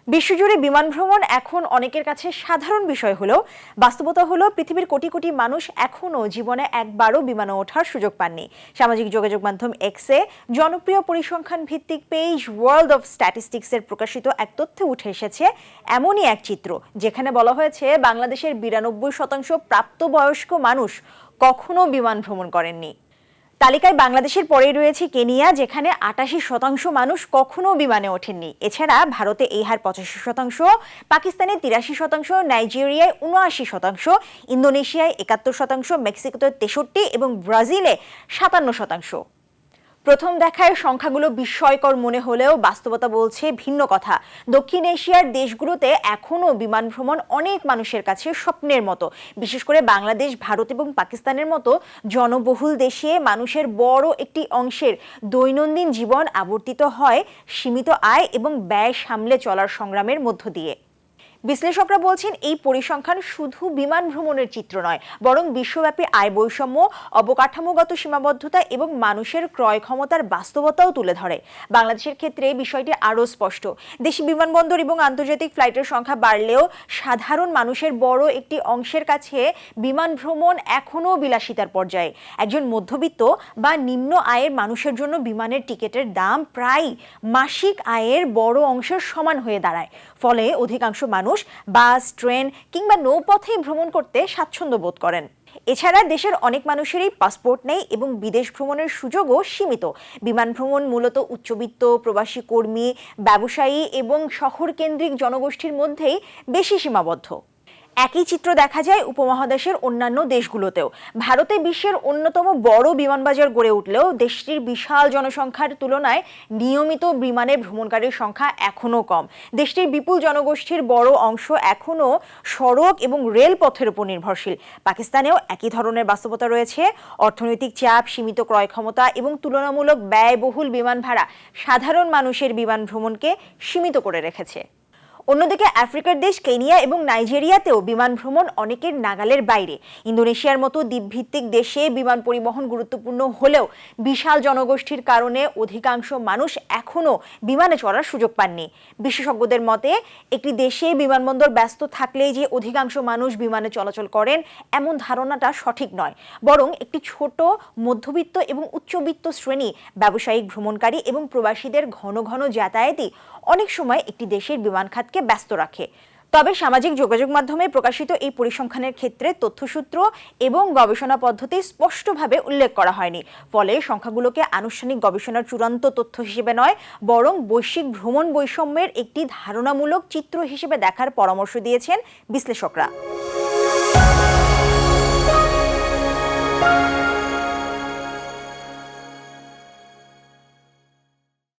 বিশ্বজুড়ে বিমান ভ্রমণ এখন অনেকের কাছে সাধারণ বিষয় হলেও বাস্তবতা হলো পৃথিবীর কোটি কোটি মানুষ এখনও জীবনে একবারও বিমানে ওঠার সুযোগ পাননি। সামাজিক যোগাযোগ মাধ্যম এক্সে জনপ্রিয় পরিসংখ্যান ভিত্তিক পেজ ওয়ার্ল্ড অফ স্ট্যাটিস্টিক্সের প্রকাশিত এক তথ্যে উঠে এসেছে এমনই এক চিত্র, যেখানে বলা হয়েছে বাংলাদেশের 92% প্রাপ্তবয়স্ক মানুষ কখনো বিমান ভ্রমণ করেননি। তালিকায় বাংলাদেশের পরেই রয়েছে কেনিয়া, যেখানে 88% মানুষ কখনো বিমানে ওঠেননি। এছাড়া ভারতে এই হার 85%, পাকিস্তানে 83%, নাইজেরিয়ায় 79%, ইন্দোনেশিয়ায় 71%, মেক্সিকোতে 63% এবং ব্রাজিলে 57%। প্রথম দেখায় সংখ্যাগুলো বিস্ময়কর মনে হলেও বাস্তবতা বলছে ভিন্ন কথা। দক্ষিণ এশিয়ার দেশগুলোতে এখনও বিমান ভ্রমণ অনেক মানুষের কাছে স্বপ্নের মতো। বিশেষ করে বাংলাদেশ, ভারত এবং পাকিস্তানের মতো জনবহুল দেশে মানুষের বড় একটি অংশের দৈনন্দিন জীবন আবর্তিত হয় সীমিত আয় এবং ব্যয় সামলে চলার সংগ্রামের মধ্য দিয়ে। বিশ্লেষকরা বলছেন এই পরিসংখ্যান শুধু বিমান ভ্রমণের চিত্র নয়, বরং বিশ্বব্যাপী আয় বৈষম্য, অবকাঠামোগত সীমাবদ্ধতা এবং মানুষের ক্রয় ক্ষমতার বাস্তবতাও তুলে ধরে। বাংলাদেশের ক্ষেত্রে বিষয়টি আরও স্পষ্ট। দেশি বিমানবন্দর এবং আন্তর্জাতিক ফ্লাইটের সংখ্যা বাড়লেও সাধারণ মানুষের বড় একটি অংশের কাছে বিমান ভ্রমণ এখনও বিলাসিতার পর্যায়ে। একজন মধ্যবিত্ত বা নিম্ন আয়ের মানুষের জন্য বিমানের টিকিটের দাম প্রায় মাসিক আয়ের বড় অংশের সমান হয়ে দাঁড়ায়। ফলে অধিকাংশ মানুষ বাস, ট্রেন কিংবা নৌপথে ভ্রমণ করতে স্বাচ্ছন্দ্য বোধ করেন। এছাড়া দেশের অনেক মানুষেরই পাসপোর্ট নেই এবং বিদেশ ভ্রমণের সুযোগও সীমিত। বিমান ভ্রমণ মূলত উচ্চবিত্ত, প্রবাসী কর্মী, ব্যবসায়ী এবং শহর কেন্দ্রিক জনগোষ্ঠীর মধ্যেই বেশি সীমাবদ্ধ। একই চিত্র দেখা যায় উপমহাদেশের অন্যান্য দেশগুলোতেও। ভারতে বিশ্বের অন্যতম বড় বিমানবাজার গড়ে উঠলেও দেশটির বিশাল জনসংখ্যার তুলনায় নিয়মিত বিমানে ভ্রমণকারীর সংখ্যা এখনও কম। দেশটির বিপুল জনগোষ্ঠীর বড় অংশ এখনও সড়ক এবং রেলপথের উপর নির্ভরশীল। পাকিস্তানেও একই ধরনের বাস্তবতা রয়েছে। অর্থনৈতিক চাপ, সীমিত ক্রয় ক্ষমতা এবং তুলনামূলক ব্যয়বহুল বিমান ভাড়া সাধারণ মানুষের বিমান ভ্রমণকে সীমিত করে রেখেছে। অন্যদিকে আফ্রিকার দেশ কেনিয়া এবং নাইজেরিয়াতেও বিমান ভ্রমণ অনেকের নাগালের বাইরে। ইন্দোনেশিয়ার মতো দ্বীপভিত্তিক দেশে বিমান পরিবহন গুরুত্বপূর্ণ হলেও বিশাল জনগোষ্ঠীর কারণে অধিকাংশ মানুষ এখনও বিমানে চড়ার সুযোগ পাননি। বিশেষজ্ঞদের মতে একটি দেশে বিমানবন্দর ব্যস্ত থাকলেই যে অধিকাংশ মানুষ বিমানে চলাচল করেন এমন ধারণাটা সঠিক নয়, বরং একটি ছোট, মধ্যবিত্ত এবং উচ্চবিত্ত শ্রেণী, ব্যবসায়িক, ভ্রমণকারী এবং প্রবাসীদের ঘন ঘন যাতায়াতই অনেক সময় একটি দেশের বিমান খাতকে ব্যস্ত রাখে। তবে সামাজিক যোগাযোগ মাধ্যমে প্রকাশিত এই পরিসংখ্যানের ক্ষেত্রে তথ্যসূত্র এবং গবেষণা পদ্ধতি স্পষ্টভাবে উল্লেখ করা হয়নি। ফলে সংখ্যাগুলোকে আনুষ্ঠানিক গবেষণার চূড়ান্ত তথ্য হিসেবে নয়, বরং বৈশ্বিক ভ্রমণ বৈষম্যের একটি ধারণামূলক চিত্র হিসেবে দেখার পরামর্শ দিয়েছেন বিশ্লেষকরা।